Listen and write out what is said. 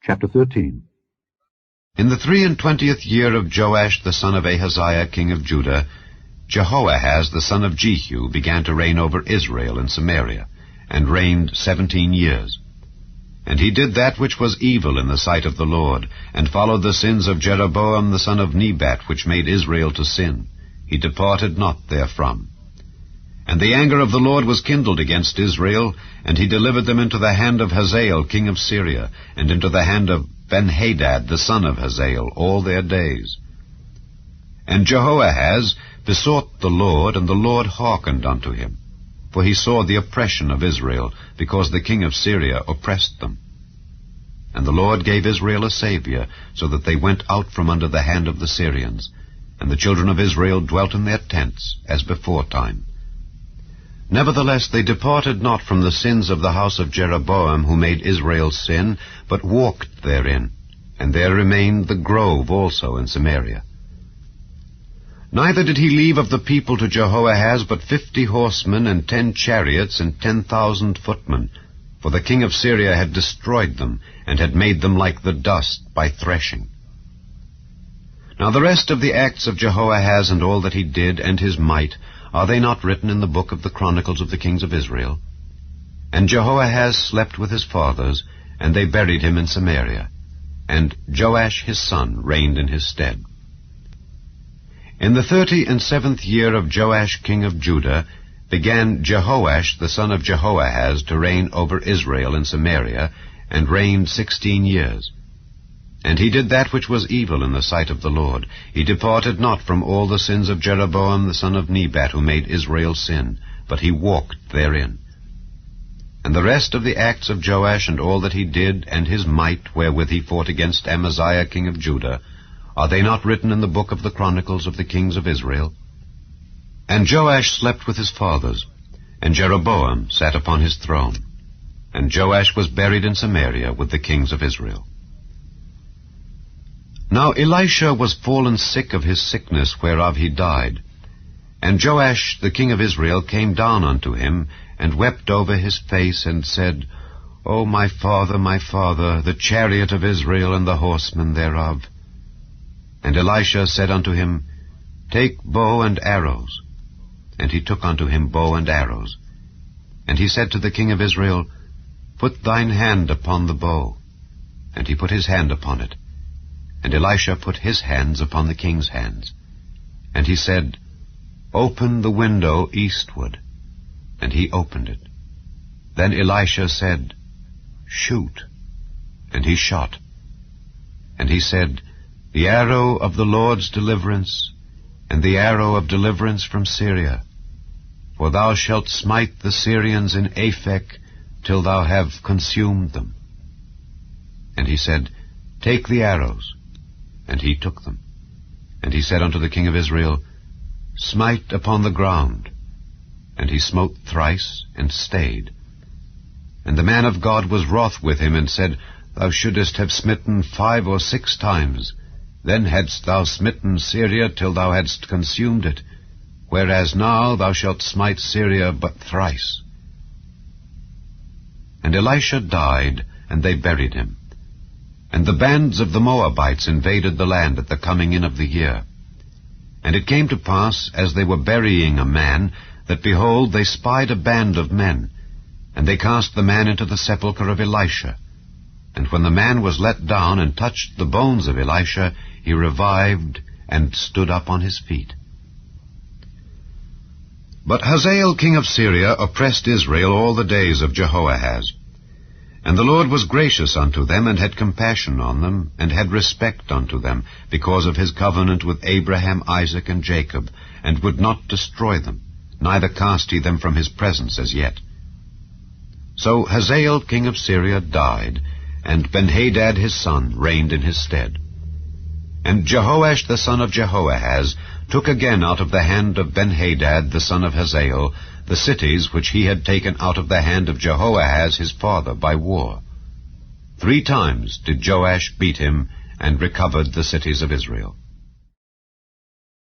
Chapter 13. In the 23rd year of Joash the son of Ahaziah king of Judah, Jehoahaz the son of Jehu began to reign over Israel in Samaria, and reigned 17 years. And he did that which was evil in the sight of the Lord, and followed the sins of Jeroboam the son of Nebat, which made Israel to sin. He departed not therefrom. And the anger of the Lord was kindled against Israel, and he delivered them into the hand of Hazael king of Syria, and into the hand of Benhadad the son of Hazael all their days. And Jehoahaz besought the Lord, and the Lord hearkened unto him. For he saw the oppression of Israel, because the king of Syria oppressed them. And the Lord gave Israel a Saviour, so that they went out from under the hand of the Syrians. And the children of Israel dwelt in their tents, as beforetime. Nevertheless they departed not from the sins of the house of Jeroboam, who made Israel sin, but walked therein. And there remained the grove also in Samaria. Neither did he leave of the people to Jehoahaz but 50 horsemen, and 10 chariots, and 10,000 footmen. For the king of Syria had destroyed them, and had made them like the dust by threshing. Now the rest of the acts of Jehoahaz, and all that he did, and his might, are they not written in the book of the Chronicles of the kings of Israel? And Jehoahaz slept with his fathers, and they buried him in Samaria. And Joash his son reigned in his stead. In the 37th year of Joash king of Judah began Jehoash the son of Jehoahaz to reign over Israel in Samaria, and reigned 16 years. And he did that which was evil in the sight of the Lord. He departed not from all the sins of Jeroboam the son of Nebat, who made Israel sin, but he walked therein. And the rest of the acts of Joash, and all that he did, and his might, wherewith he fought against Amaziah king of Judah, are they not written in the book of the Chronicles of the kings of Israel? And Joash slept with his fathers, and Jeroboam sat upon his throne. And Joash was buried in Samaria with the kings of Israel. Now Elisha was fallen sick of his sickness, whereof he died. And Joash the king of Israel came down unto him, and wept over his face, and said, O my father, the chariot of Israel, and the horsemen thereof. And Elisha said unto him, Take bow and arrows. And he took unto him bow and arrows. And he said to the king of Israel, Put thine hand upon the bow. And he put his hand upon it. And Elisha put his hands upon the king's hands. And he said, Open the window eastward. And he opened it. Then Elisha said, Shoot. And he shot. And he said, The arrow of the Lord's deliverance, and the arrow of deliverance from Syria. For thou shalt smite the Syrians in Aphek, till thou have consumed them. And he said, Take the arrows. And he took them. And he said unto the king of Israel, Smite upon the ground. And he smote thrice, and stayed. And the man of God was wroth with him, and said, Thou shouldest have smitten 5 or 6 times. Then hadst thou smitten Syria till thou hadst consumed it, whereas now thou shalt smite Syria but thrice. And Elisha died, and they buried him. And the bands of the Moabites invaded the land at the coming in of the year. And it came to pass, as they were burying a man, that, behold, they spied a band of men, and they cast the man into the sepulchre of Elisha. And when the man was let down and touched the bones of Elisha, he revived and stood up on his feet. But Hazael king of Syria oppressed Israel all the days of Jehoahaz. And the Lord was gracious unto them, and had compassion on them, and had respect unto them, because of his covenant with Abraham, Isaac, and Jacob, and would not destroy them, neither cast he them from his presence as yet. So Hazael king of Syria died, and Benhadad his son reigned in his stead. And Jehoash the son of Jehoahaz took again out of the hand of Benhadad the son of Hazael the cities which he had taken out of the hand of Jehoahaz his father by war. 3 times did Joash beat him, and recovered the cities of Israel.